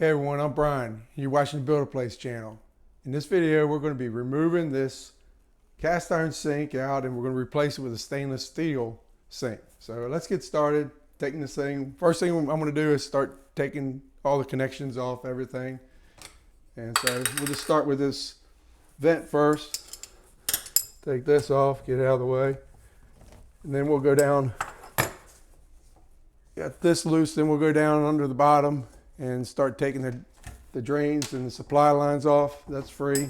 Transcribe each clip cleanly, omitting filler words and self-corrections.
Hey everyone, I'm Brian. You're watching the Build a Place channel. In this video, we're going to be removing this cast iron sink out and we're going to replace it with a stainless steel sink. So let's get started taking this thing. First thing I'm going to do is start taking all the connections off everything. And so we'll just start with this vent first. Take this off, get it out of the way. And then we'll go down, got this loose, then we'll go down under the bottom and start taking the drains and the supply lines off. That's free.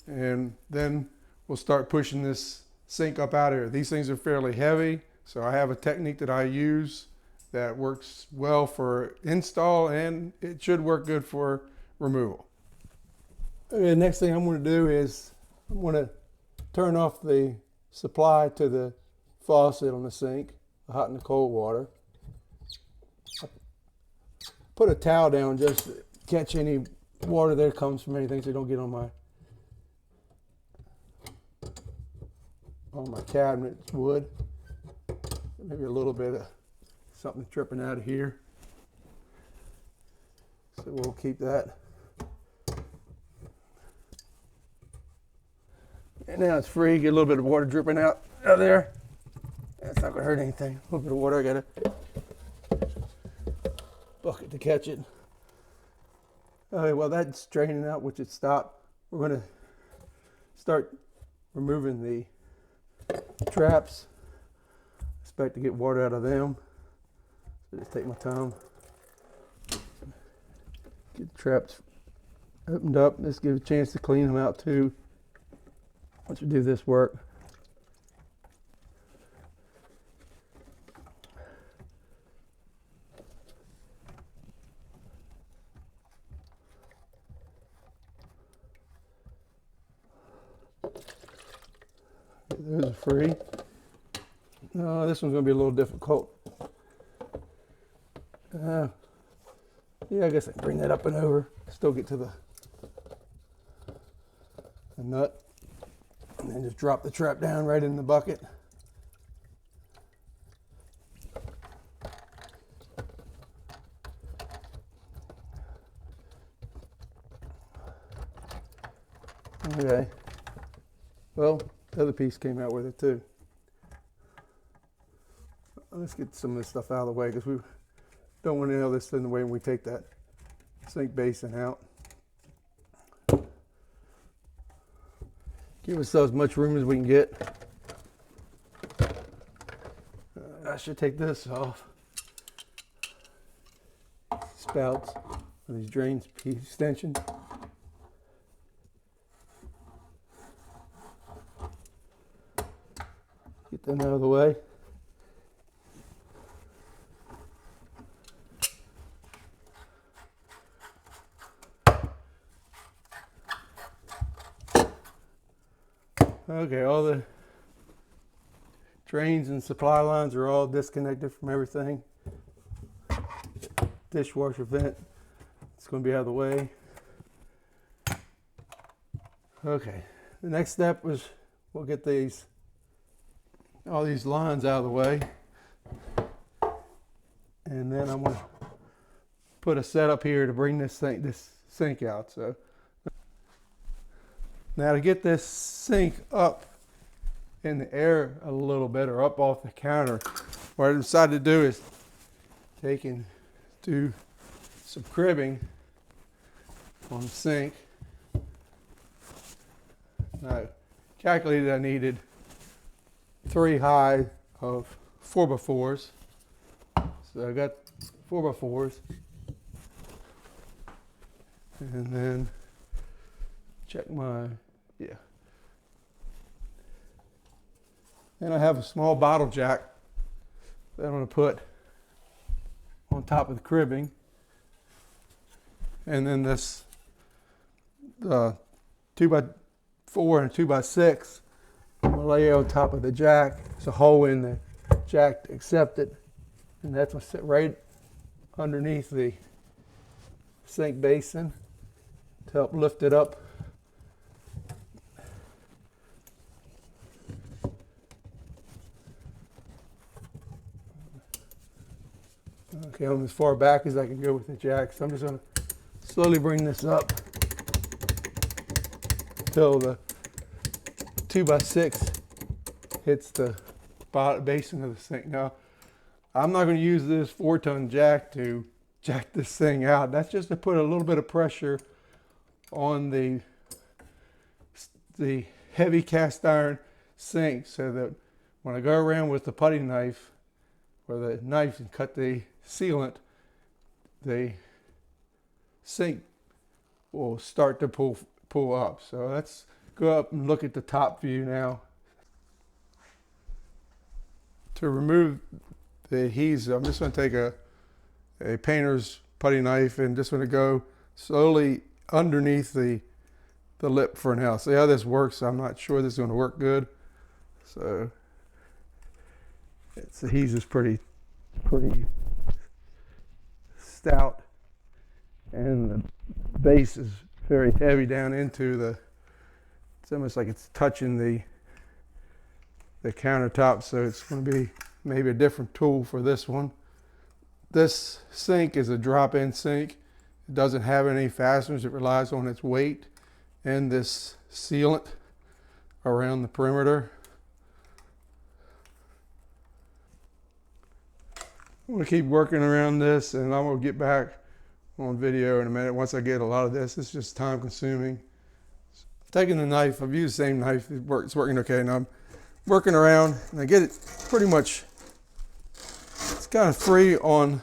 And then we'll start pushing this sink up out of here. These things are fairly heavy, so I have a technique that I use that works well for install, and it should work good for removal. Okay, the next thing I'm going to do is I'm going to turn off the supply to the faucet on the sink, the hot and the cold water. Put a towel down just to catch any water that comes from anything so it don't get on my cabinet. It's wood. Maybe a little bit of something dripping out of here. So we'll keep that. And now it's free. Get a little bit of water dripping out of there. That's not gonna hurt anything. A little bit of water. I got a bucket to catch it. Okay, well that's draining out, which it stopped. We're gonna start removing the traps. Expect to get water out of them. So just take my time. Get the traps opened up. This gives a chance to clean them out too. Once we do this work. Those are free. No, this one's going to be a little difficult. Yeah, I guess I can bring that up and over. Still get to the nut. And then just drop the trap down right in the bucket. Okay. Well, the other piece came out with it too. Let's get some of this stuff out of the way because we don't want any of this in the way when we take that sink basin out. Give ourselves as much room as we can get. I should take this off. Spouts, these drains, extensions. Get them out of the way. Okay, all the drains and supply lines are all disconnected from everything. Dishwasher vent, it's going to be out of the way. Okay, the next step is we'll get all these lines out of the way. And then I'm going to put a setup here to bring this sink out. So now to get this sink up in the air a little bit or up off the counter, what I decided to do is do some cribbing on the sink. I calculated I needed 3 high of 4x4s. So I got 4x4s. And then check and I have a small bottle jack that I'm going to put on top of the cribbing. And then this 2x4 and 2x6 I'm going to lay on top of the jack. There's a hole in the jack to accept it. And that's going to sit right underneath the sink basin to help lift it up. Okay, I'm as far back as I can go with the jack, so I'm just going to slowly bring this up till the 2x6 hits the bottom basin of the sink. Now, I'm not going to use this 4-ton jack to jack this thing out. That's just to put a little bit of pressure on the heavy cast iron sink, so that when I go around with the putty knife or the knife and cut the sealant, the sink will start to pull up. So let's go up and look at the top view now. To remove the adhesive, I'm just going to take a painter's putty knife and just going to go slowly underneath the lip for now. See how this works. I'm not sure this is going to work good. So its adhesive's pretty stout, and the base is very heavy down into the. It's almost like it's touching the countertop. So it's going to be maybe a different tool for this one. This sink is a drop-in sink. It doesn't have any fasteners. It relies on its weight and this sealant around the perimeter. I'm going to keep working around this, and I'm going to get back on video in a minute once I get a lot of this. It's just time consuming. I'm taking the knife. I've used the same knife. It's working okay. Now I'm working around, and I get it pretty much, it's kind of free on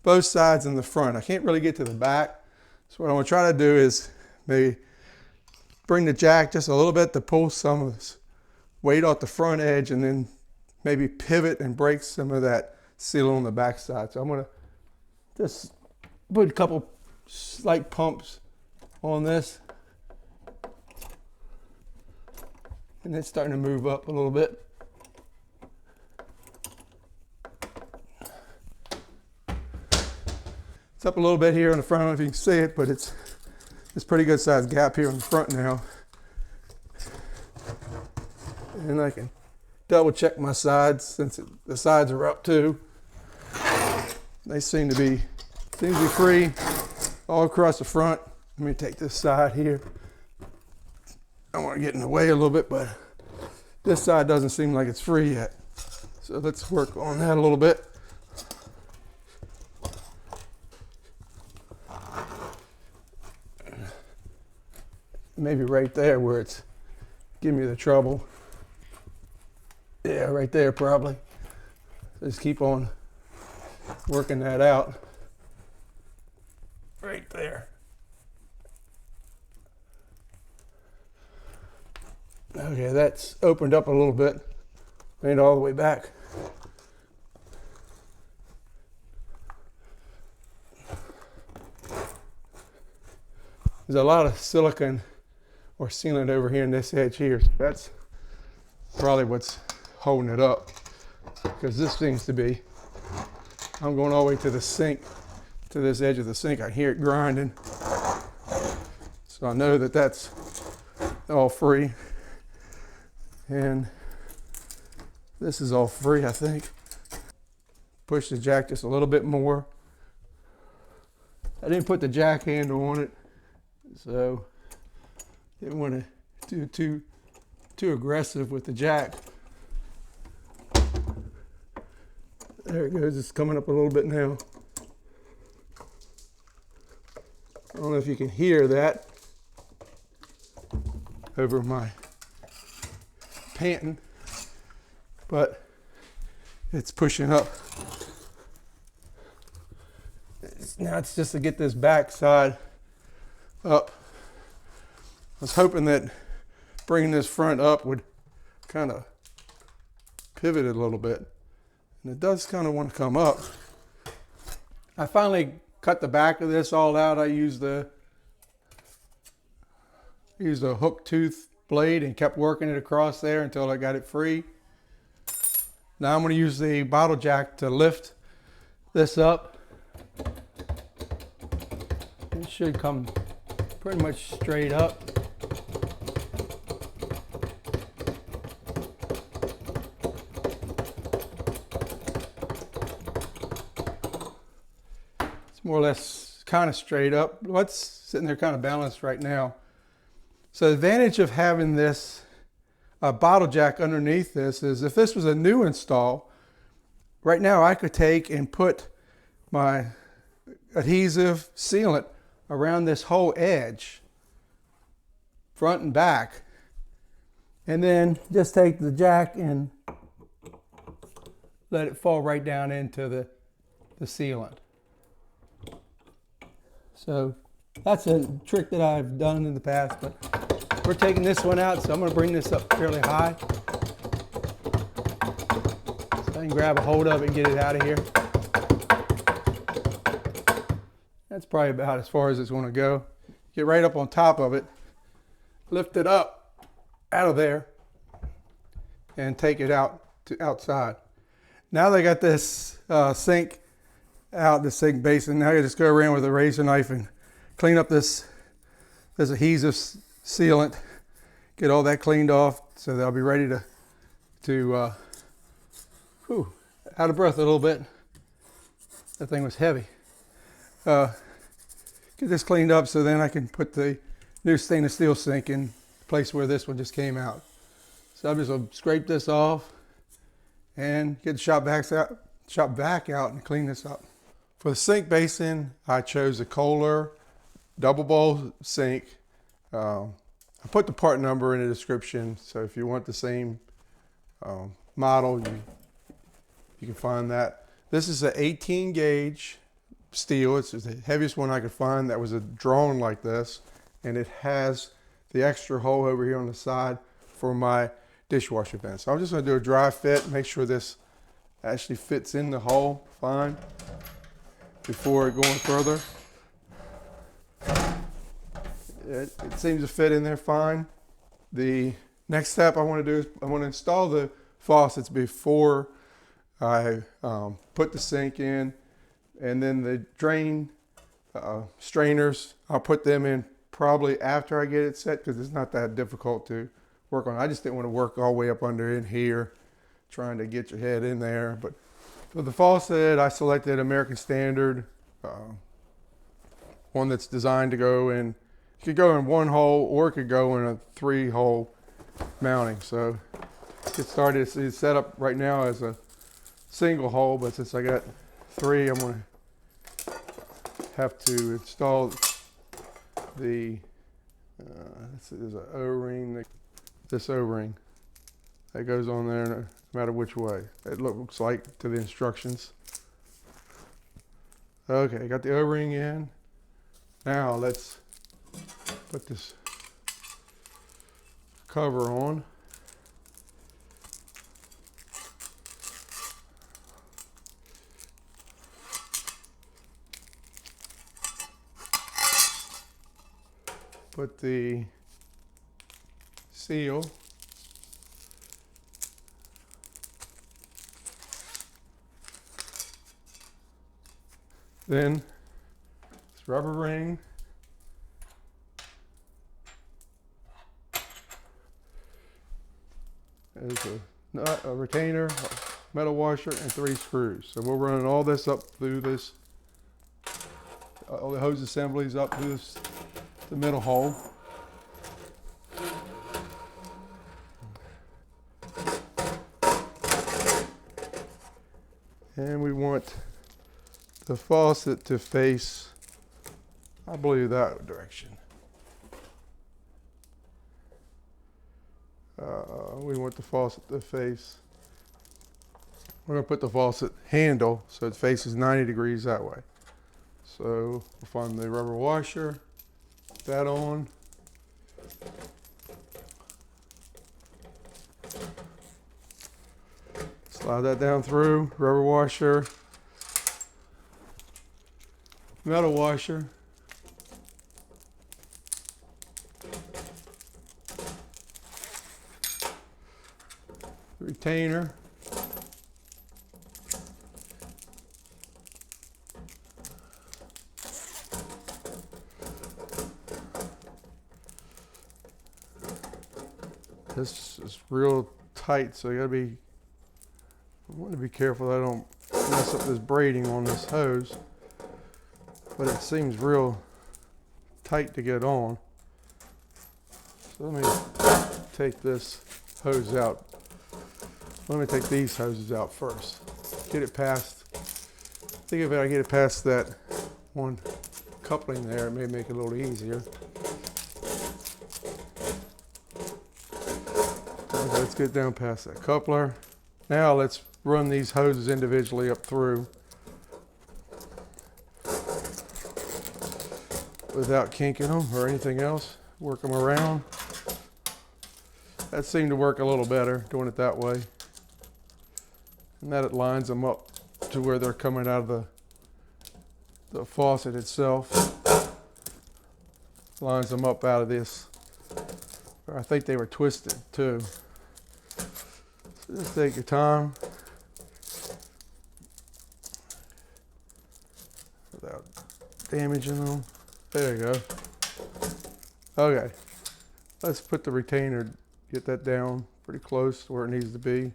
both sides and the front. I can't really get to the back. So what I'm going to try to do is maybe bring the jack just a little bit to pull some of this weight off the front edge, and then maybe pivot and break some of that seal on the back side. So I'm going to just put a couple slight pumps on this, and it's starting to move up a little bit. It's up a little bit here on the front. I don't know if you can see it, but it's pretty good sized gap here on the front now. And I can double check my sides, since the sides are up too. They seem to be free all across the front. Let me take this side here. I don't want to get in the way a little bit, but this side doesn't seem like it's free yet. So let's work on that a little bit. Maybe right there where it's giving me the trouble. Yeah, right there probably. Just keep on working that out. Right there. Okay, that's opened up a little bit. Ain't all the way back. There's a lot of silicone or sealant over here in this edge here. That's probably what's holding it up, because this seems to be, I'm going all the way to the sink, to this edge of the sink. I hear it grinding. So I know that that's all free. And this is all free, I think. Push the jack just a little bit more. I didn't put the jack handle on it, so didn't want to do too aggressive with the jack. There it goes. It's coming up a little bit now. I don't know if you can hear that over my panting, but it's pushing up. Now it's just to get this back side up. I was hoping that bringing this front up would kind of pivot it a little bit, and it does kind of want to come up. I finally cut the back of this all out. I used a hook tooth blade and kept working it across there until I got it free. Now I'm going to use the bottle jack to lift this up. It should come pretty much straight up. It's more or less kind of straight up. What's sitting there kind of balanced right now. So the advantage of having this bottle jack underneath this is if this was a new install, right now I could take and put my adhesive sealant around this whole edge, front and back, and then just take the jack and let it fall right down into the sealant. So that's a trick that I've done in the past, but we're taking this one out, so I'm going to bring this up fairly high so I can grab a hold of it and get it out of here. That's probably about as far as it's going to go. Get right up on top of it, lift it up out of there, and take it out to outside. Now they got this sink out, the sink basin. Now you just go around with a razor knife and clean up this adhesive sealant, get all that cleaned off so that I'll be ready to out of breath a little bit. That thing was heavy. Get this cleaned up so then I can put the new stainless steel sink in the place where this one just came out. So I'm just going to scrape this off and get the shop vac out and clean this up. For the sink basin, I chose a Koler double bowl sink. I put the part number in the description, so if you want the same model, you can find that. This is an 18 gauge steel. It's the heaviest one I could find that was drawn like this, and it has the extra hole over here on the side for my dishwasher vent. So I'm just going to do a dry fit, make sure this actually fits in the hole fine before going further. It seems to fit in there fine. The next step I want to do is I want to install the faucets before I put the sink in, and then the drain strainers, I'll put them in probably after I get it set because it's not that difficult to work on. I just didn't want to work all the way up under in here trying to get your head in there. But for the faucet, I selected American Standard, one that's designed to go in. It could go in one hole or it could go in a 3-hole mounting. So get started. It's set up right now as a single hole, but since I got 3, I'm going to have to install the this is an O-ring. This O-ring that goes on there no matter which way it looks like to the instructions. Okay, got the O-ring in. Now let's put this cover on. Put the seal. Then this rubber ring. There's a nut, a retainer, a metal washer, and 3 screws. So we're running all this up through this, all the hose assemblies up through this, the middle hole. And we want the faucet to face, I believe, that direction. We want the faucet to face, we're going to put the faucet handle so it faces 90 degrees that way. So we'll find the rubber washer, put that on. Slide that down through, rubber washer, metal washer, retainer, this is real tight, so you gotta be, I want to be careful that I don't mess up this braiding on this hose. but it seems real tight to get on. So let me take this hose out. Let me take these hoses out first. Get it past, I think if I get it past that one coupling there, it may make it a little easier. Okay, let's get down past that coupler. Now let's run these hoses individually up through without kinking them or anything else. Work them around. That seemed to work a little better doing it that way. And that it lines them up to where they're coming out of the faucet itself. Lines them up out of this. I think they were twisted too. So just take your time without damaging them. There you go. Okay, let's put the retainer, get that down pretty close to where it needs to be.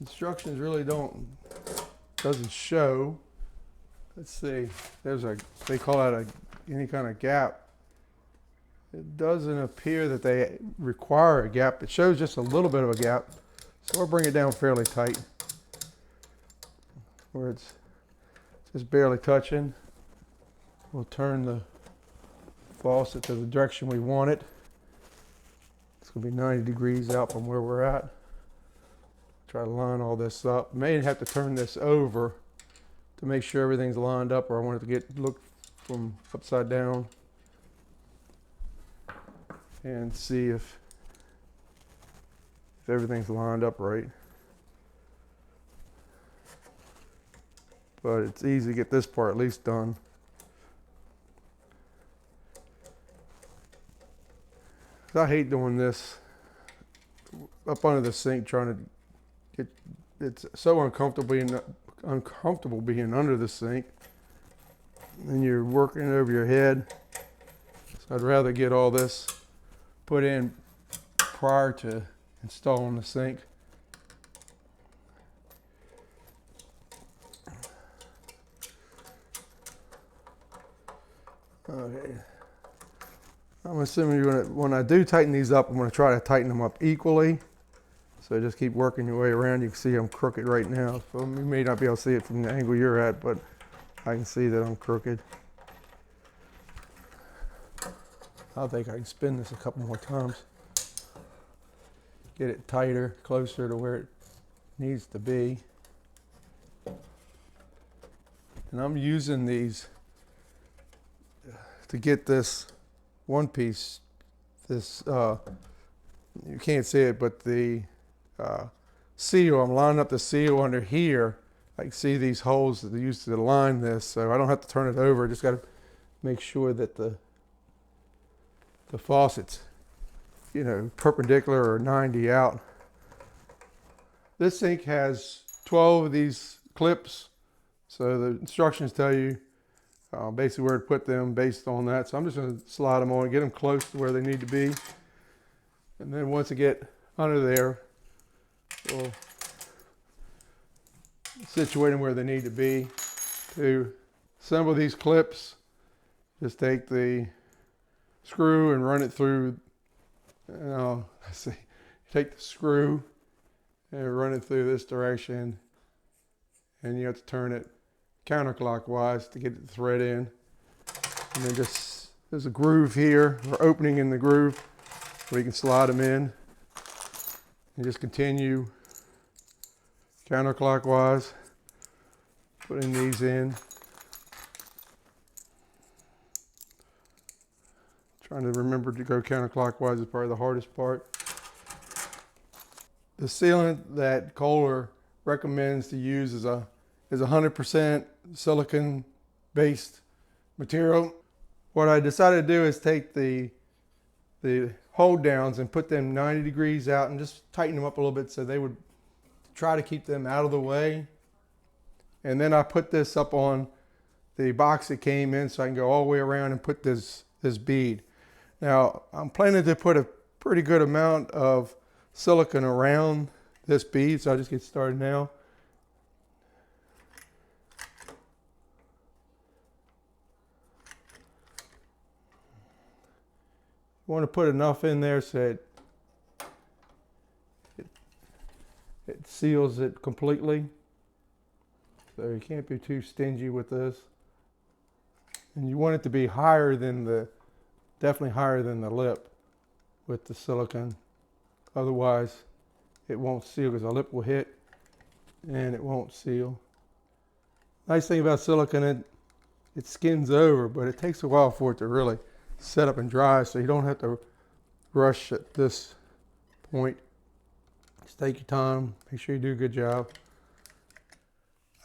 Instructions really doesn't show. Let's see, there's they call that any kind of gap. It doesn't appear that they require a gap. It shows just a little bit of a gap. So we'll bring it down fairly tight where it's just barely touching. We'll turn the faucet to the direction we want it. It's going to be 90 degrees out from where we're at. Try to line all this up. May have to turn this over to make sure everything's lined up, or I want it to look from upside down and see if everything's lined up right. But it's easy to get this part at least done. I hate doing this up under the sink, trying to get, it's so uncomfortable being under the sink, and you're working over your head. So I'd rather get all this put in prior to installing the sink. Okay. I'm assuming you're gonna, when I do tighten these up, I'm gonna try to tighten them up equally. So just keep working your way around. You can see I'm crooked right now. So you may not be able to see it from the angle you're at, but I can see that I'm crooked. I think I can spin this a couple more times. Get it tighter, closer to where it needs to be. And I'm using these to get this one piece, this, you can't see it, but the seal, I'm lining up the seal under here. I can see these holes that they used to line this, so I don't have to turn it over. I just got to make sure that the faucet's, you know, perpendicular or 90 out. This sink has 12 of these clips, so the instructions tell you basically where to put them based on that. So I'm just going to slide them on, get them close to where they need to be, and then once I get under there, we'll situate them where they need to be. To assemble these clips, just take the screw and run it through. Let's see, take the screw and run it through this direction, and you have to turn it counterclockwise to get the thread in. And then just, there's a groove here, or opening in the groove, where you can slide them in. And just continue counterclockwise, putting these in. Trying to remember to go counterclockwise is probably the hardest part. The sealant that Koler recommends to use is 100% silicone based material. What I decided to do is take the hold downs and put them 90 degrees out and just tighten them up a little bit so they would try to keep them out of the way. And then I put this up on the box that came in so I can go all the way around and put this bead. Now, I'm planning to put a pretty good amount of silicone around this bead, so I'll just get started now. You want to put enough in there so it seals it completely. So you can't be too stingy with this. And you want it to be higher than definitely higher than the lip with the silicone. Otherwise, it won't seal because the lip will hit and it won't seal. Nice thing about silicone, it skins over, but it takes a while for it to really set up and dry, so you don't have to rush at this point. Just take your time, make sure you do a good job.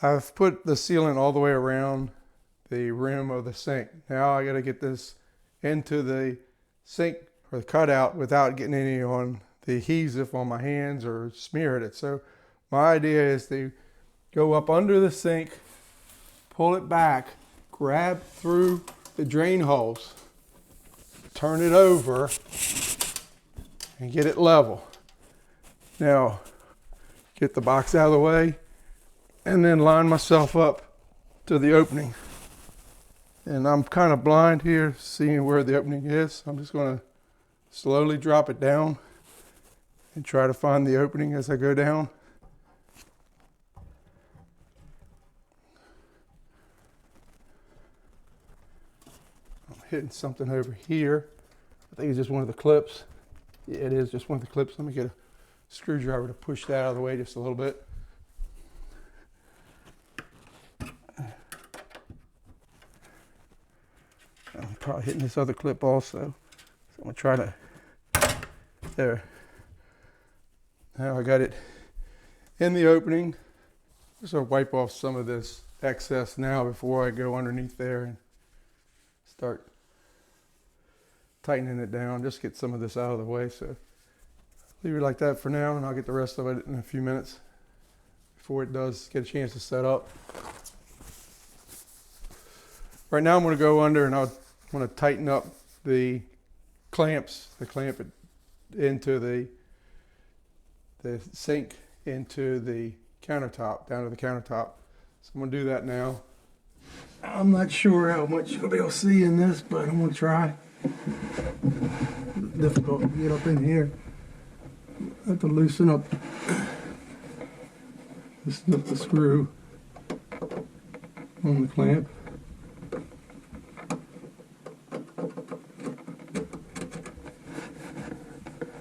I've put the sealant all the way around the rim of the sink. Now I got to get this into the sink or the cutout without getting any on the adhesive on my hands or smearing it. So my idea is to go up under the sink, pull it back, grab through the drain holes, turn it over, and get it level. Now, get the box out of the way, and then line myself up to the opening. And I'm kind of blind here, seeing where the opening is. I'm just going to slowly drop it down and try to find the opening as I go down. I'm hitting something over here. I think it's just one of the clips. Yeah, it is just one of the clips. Let me get a screwdriver to push that out of the way just a little bit. I'm probably hitting this other clip also. So I'm gonna try to, there. Now I got it in the opening. Just gonna wipe off some of this excess now before I go underneath there and start tightening it down. Just get some of this out of the way. So leave it like that for now, and I'll get the rest of it in a few minutes before it does get a chance to set up. Right now I'm going to go under and I'm going to tighten up the clamps, the clamp it into the sink, into the countertop, down to the countertop. So I'm going to do that now. I'm not sure how much you'll be able to see in this, but I'm going to try. It's difficult to get up in here. I have to loosen up the screw on the clamp.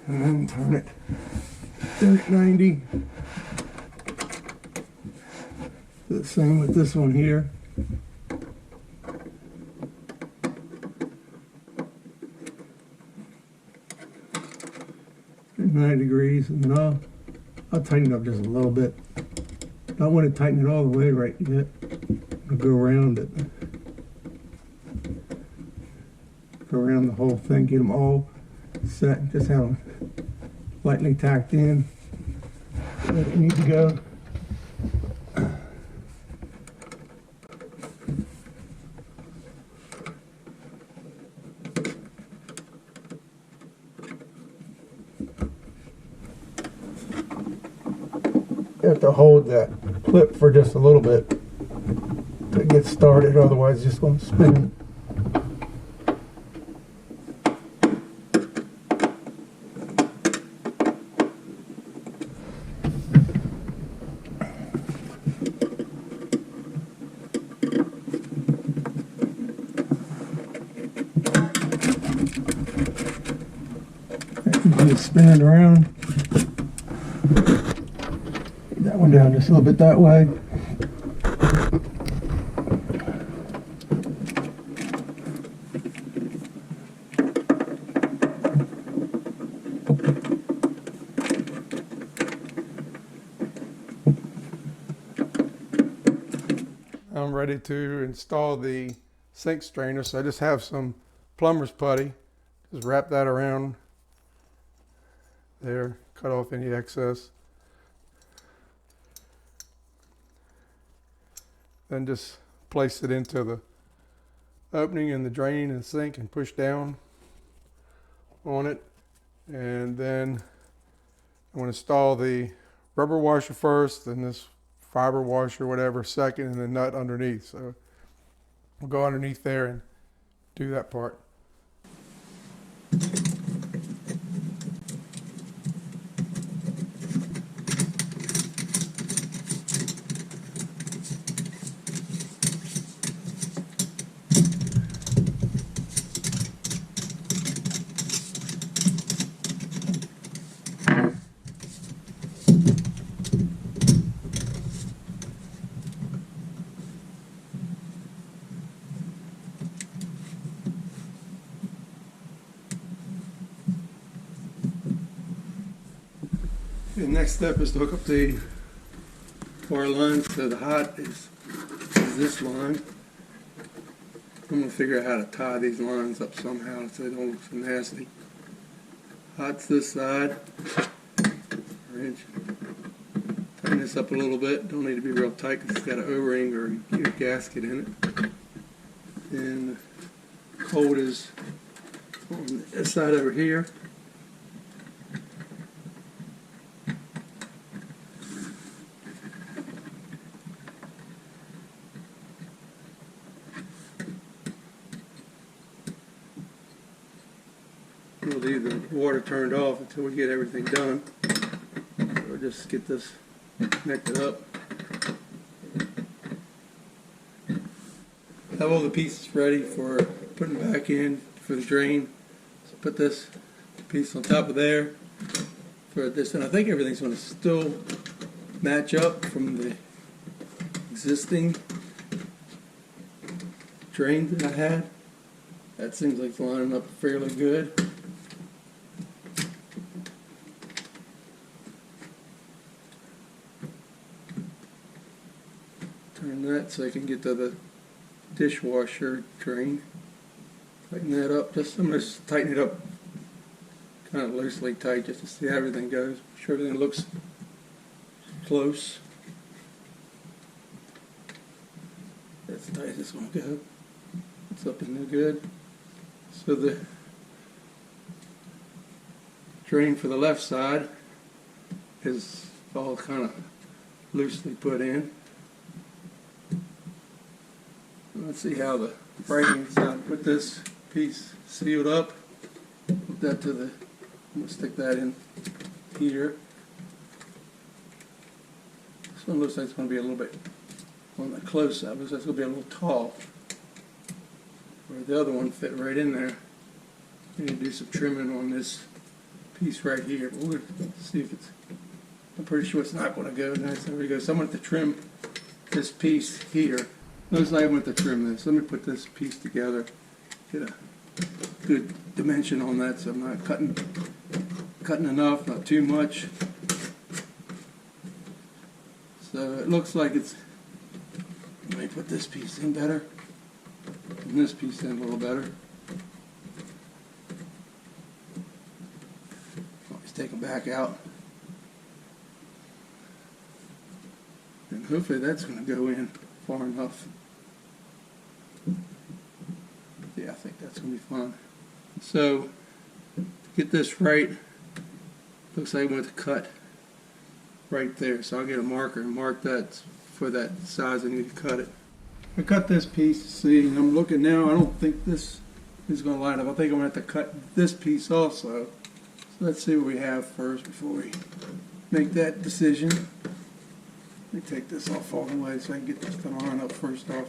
And then turn it 90. The same with this one here. And 90 degrees, and then I'll tighten it up just a little bit. I don't want to tighten it all the way right yet. I'll go around it. Go around the whole thing, get them all set, just have them lightly tacked in where they need to go. You have to hold that clip for just a little bit to get started, otherwise it's just going to spin. Just spin it around. That one down just a little bit that way. I'm ready to install the sink strainer, so I just have some plumber's putty. Just wrap that around there, cut off any excess. Then just place it into the opening in the drain and sink and push down. on it, and then I'm going to install the rubber washer first, then this fiber washer, whatever, second, and the nut underneath. So we'll go underneath there and do that part. The next step is to hook up the wire line. So the hot is this line. I'm going to figure out how to tie these lines up somehow so they don't look so nasty. Hot's this side. Tighten this up a little bit. Don't need to be real tight because it's got an O-ring or a gasket in it. And cold is on this side over here. We'll leave the water turned off until we get everything done. Or just get this connected up. Have all the pieces ready for putting back in for the drain. So put this piece on top of there for this, and I think everything's going to still match up from the existing drain that I had. That seems like it's lining up fairly good. Turn that so I can get to the dishwasher drain. Tighten that up. I'm going to tighten it up kind of loosely tight just to see how everything goes. Make sure everything looks close. That's as tight as it's going to go. It's up in there good. So the drain for the left side is all kind of loosely put in. Let's see how the right-hand side. Put this piece sealed up. Put that to the. I'm going to stick that in here. This one looks like it's going to be a little bit on the close side. Looks like it's going to be a little tall. Where the other one fit right in there. I need to do some trimming on this piece right here. But we'll see if it's. I'm pretty sure it's not going to go nice. There we go. So I'm going to trim this piece here. Looks like I went to trim this. Let me put this piece together. Get a good dimension on that so I'm not cutting enough, not too much. So it looks like it's. Let me put this piece in better. And this piece in a little better. Always take them back out. And hopefully that's going to go in far enough. Yeah, I think that's going to be fun. So, to get this right, looks like I went to cut right there. So I'll get a marker and mark that for that size I need to cut it. I cut this piece, see, and I'm looking now, I don't think this is going to line up. I think I'm going to have to cut this piece also. So let's see what we have first before we make that decision. Let me take this off all the way so I can get this to line up first off.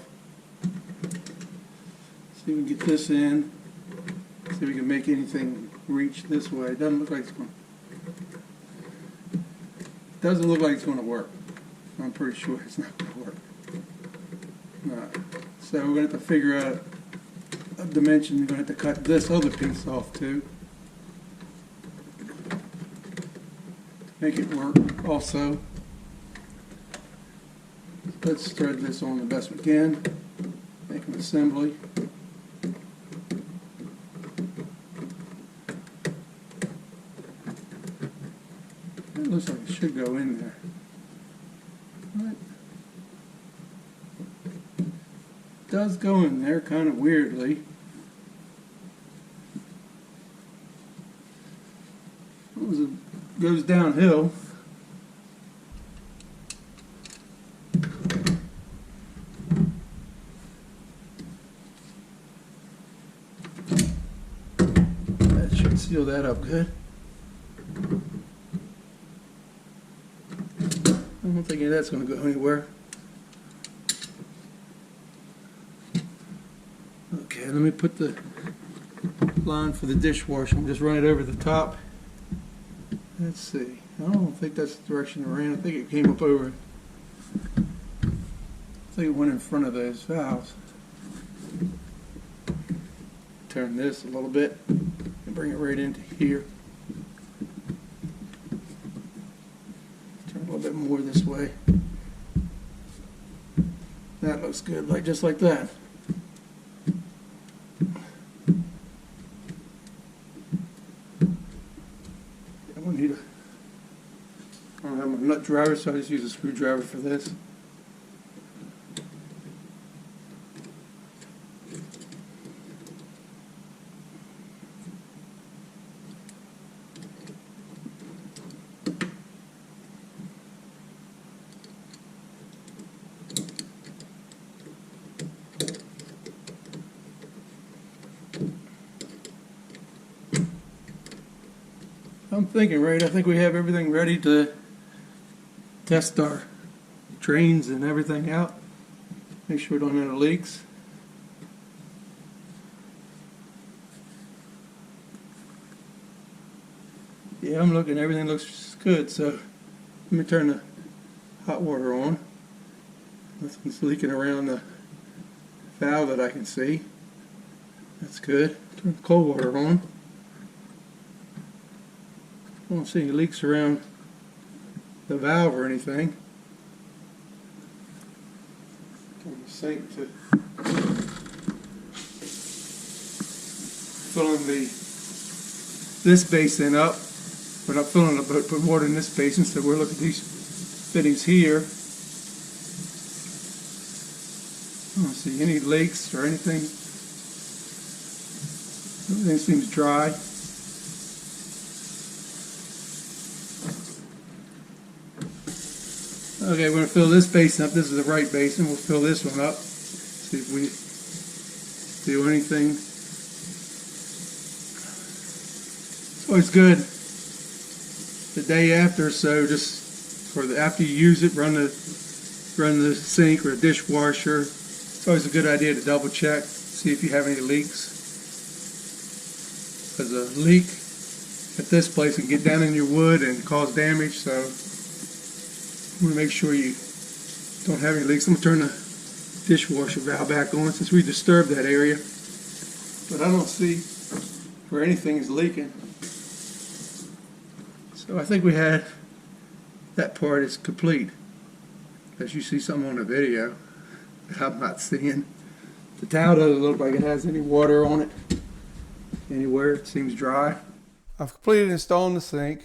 See if we can get this in. See if we can make anything reach this way. It doesn't look like it's going to. Doesn't look like it's going to work. I'm pretty sure it's not going to work. Alright. So we're going to have to figure out a dimension. We're going to have to cut this other piece off too. Make it work also. Let's thread this on the best we can. Make an assembly. It looks like it should go in there. Right. It does go in there kind of weirdly. goes downhill. That should seal that up good. I don't think any of that's going to go anywhere. Okay, let me put the line for the dishwasher. I'm just run it over the top. Let's see. I don't think that's the direction it ran. I think it came up over. I think it went in front of those valves. Turn this a little bit and bring it right into here. Turn a little bit more this way. That looks good, like just like that. I don't have my nut driver, so I just use a screwdriver for this. I'm thinking, right, I think we have everything ready to test our drains and everything out. Make sure we don't have any leaks. Yeah, I'm looking, everything looks good, so let me turn the hot water on. Nothing's leaking around the valve that I can see. That's good. Turn the cold water on. I don't see any leaks around the valve or anything. Turn the sink to filling this basin up. We're not filling it, but put water in this basin, so we'll look at these fittings here. I don't see any leaks or anything. Everything seems dry. Okay, we're going to fill this basin up. This is the right basin. We'll fill this one up. See if we do anything. It's always good the day after, so just for after you use it, run the sink or dishwasher. It's always a good idea to double check, see if you have any leaks. Because a leak at this place can get down in your wood and cause damage, so you want to make sure you don't have any leaks. I'm going to turn the dishwasher valve back on since we disturbed that area. But I don't see where anything is leaking. So I think we had that part is complete. As you see something on the video that I'm not seeing. The towel doesn't look like it has any water on it anywhere. It seems dry. I've completed installing the sink.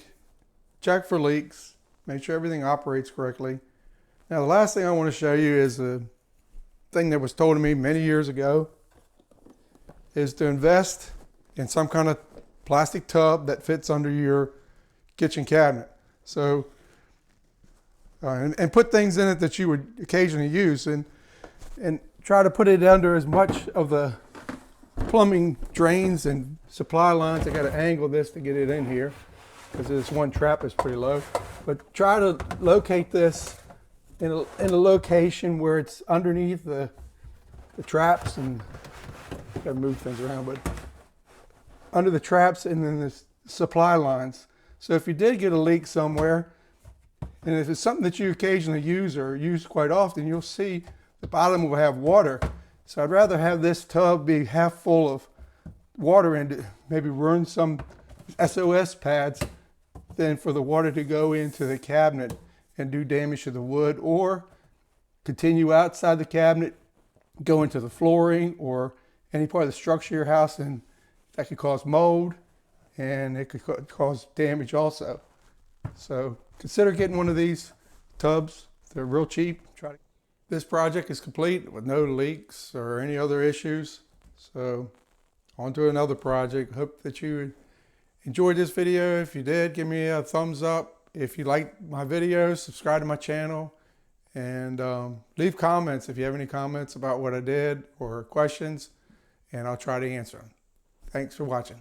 Check for leaks. Make sure everything operates correctly. Now the last thing I want to show you is a thing that was told to me many years ago, is to invest in some kind of plastic tub that fits under your kitchen cabinet. So, and put things in it that you would occasionally use, and try to put it under as much of the plumbing drains and supply lines. I got to angle this to get it in here because this one trap is pretty low. But try to locate this in a location where it's underneath the traps, and gotta move things around, but under the traps and then the supply lines. So if you did get a leak somewhere, and if it's something that you occasionally use or use quite often, you'll see the bottom will have water. So I'd rather have this tub be half full of water and maybe run some SOS pads than for the water to go into the cabinet and do damage to the wood, or continue outside the cabinet, go into the flooring or any part of the structure of your house, and that could cause mold and it could cause damage also. So consider getting one of these tubs. They're real cheap. This project is complete with no leaks or any other issues. So on to another project. Hope that you enjoyed this video. If you did, give me a thumbs up. If you like my videos, subscribe to my channel, and leave comments if you have any comments about what I did or questions, and I'll try to answer them. Thanks for watching.